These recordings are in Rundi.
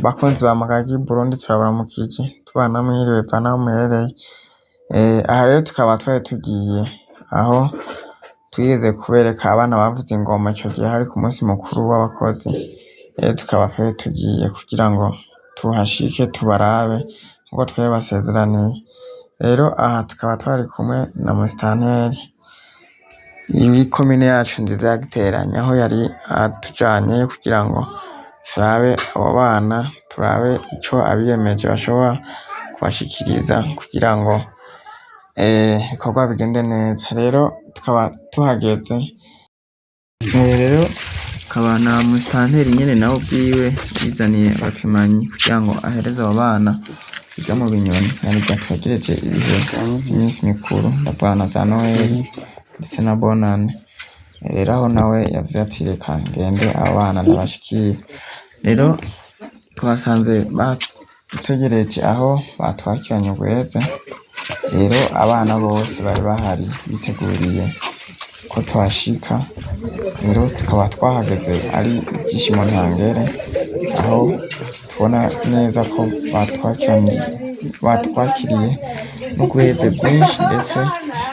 Bakunzi ba Magagi Burundi turabaramukije tubana mwiriwe vana muherereye. Aha rero tukaba twari tugiye aho twigeze kubereka abana bavuza ingoma ico gihe hari ku munsi mukuru w'abakozi. Rero tukaba twari tugiye kugira ngo tuhashike tubarabe nkuko twari basezeraniye. Rero aha tukaba twari kumwe na musitanteri w'ikomine yacu nziza ya Giteranyi, aho yari atujanye kugira ngo turabe abo bana, turabe ico abiyemeje bashobora kubashikiriza kugira ngo ibikorwa bigende neza. Rero tukaba tuhageze, rero tukaba na musitanteri nyene nawe ubwiwe yizaniye abakemanyi kugira ngo ahereze abo bana biga mu Binyoni, nabirya twegereje ibihe vy'iminsi mikuru ndavuga na za Noheli ndetse na Bonane. Rero aho nawe yavuze ati reka ngende abo bana ndabashikire. Rero twasanze badutegereje aho batwakiranye urweze. Rero abana bose bari bahari biteguriye ko twashika. Rero tukaba twahageze ari ivyishimo ntangere, aho tubona neza ko batwakiriye n'urweze rwinshi ndetse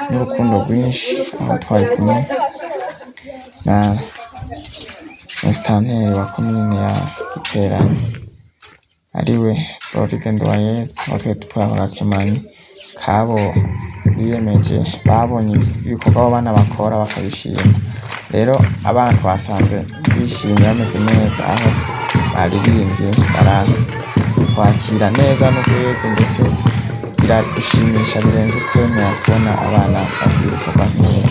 n'urukundo rwinshi, aho twari kumwe na musitanteri wa komine ya Giteranyi ariwe Floride Nduwayezu, aho twari dutwaye agakemanyi kabo biyemeje, babonye ibikorwa abo bana bakora bakabishima. Rero abana twasanze bishimye bameze neza, aho baririmbye baratwakira neza n'urweze, ndetse biradushimisha birenze ukwemera kubona abana bagira ibikorwa nk'ibi.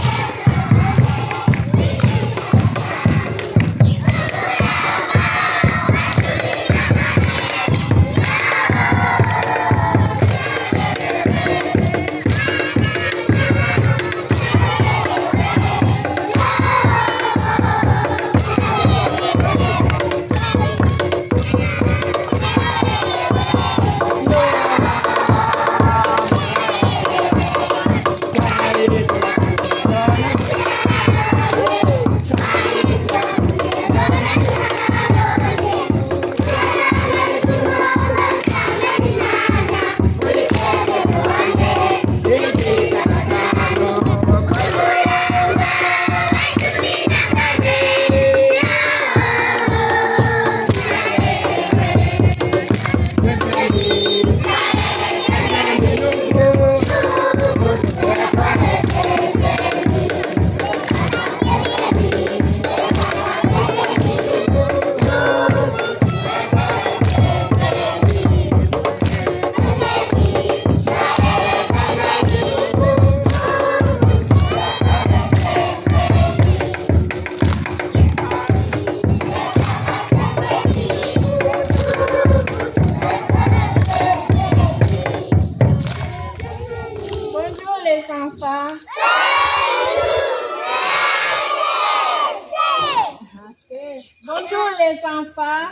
Bonjour les enfants.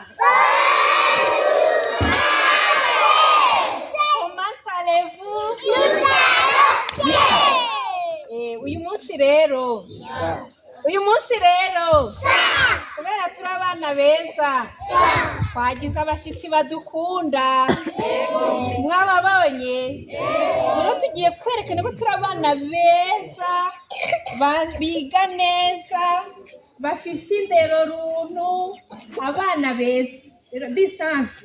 Comment allez-vous? Uyu munsi rero kubera turi abana beza, twagize abashitsi badukunda, mwababonye. Rero tugiye kwerekana ko turi abana beza, biga neza, bafise indero runtu, abana beza. Rero distance.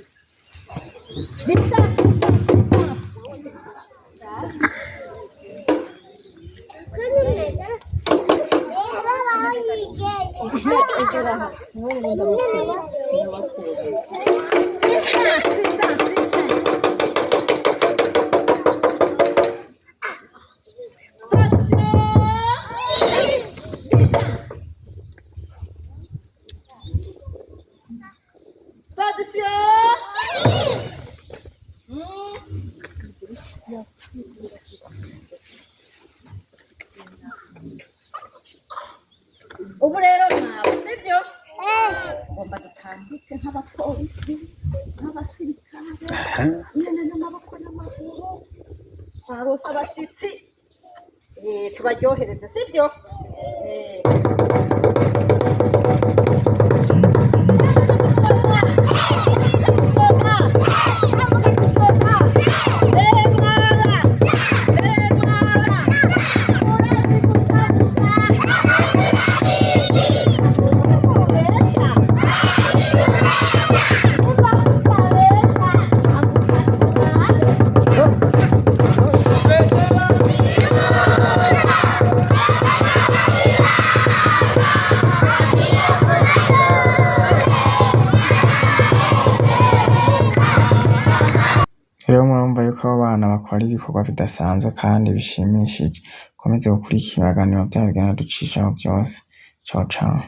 Ubu rero nawe sibyo ngomba dutambike nk'abapolisi n'abasirikare, nyene n'amaboko n'amaguru, twarose abashitsi tubaryohereze sibyo. rero murumva yuko abo bana bakora ibikorwa bidasanzwe kandi bishimishije. Komeze gukurikira ibiganiro byacu bigenda ducishaho byose. Ciao ciao.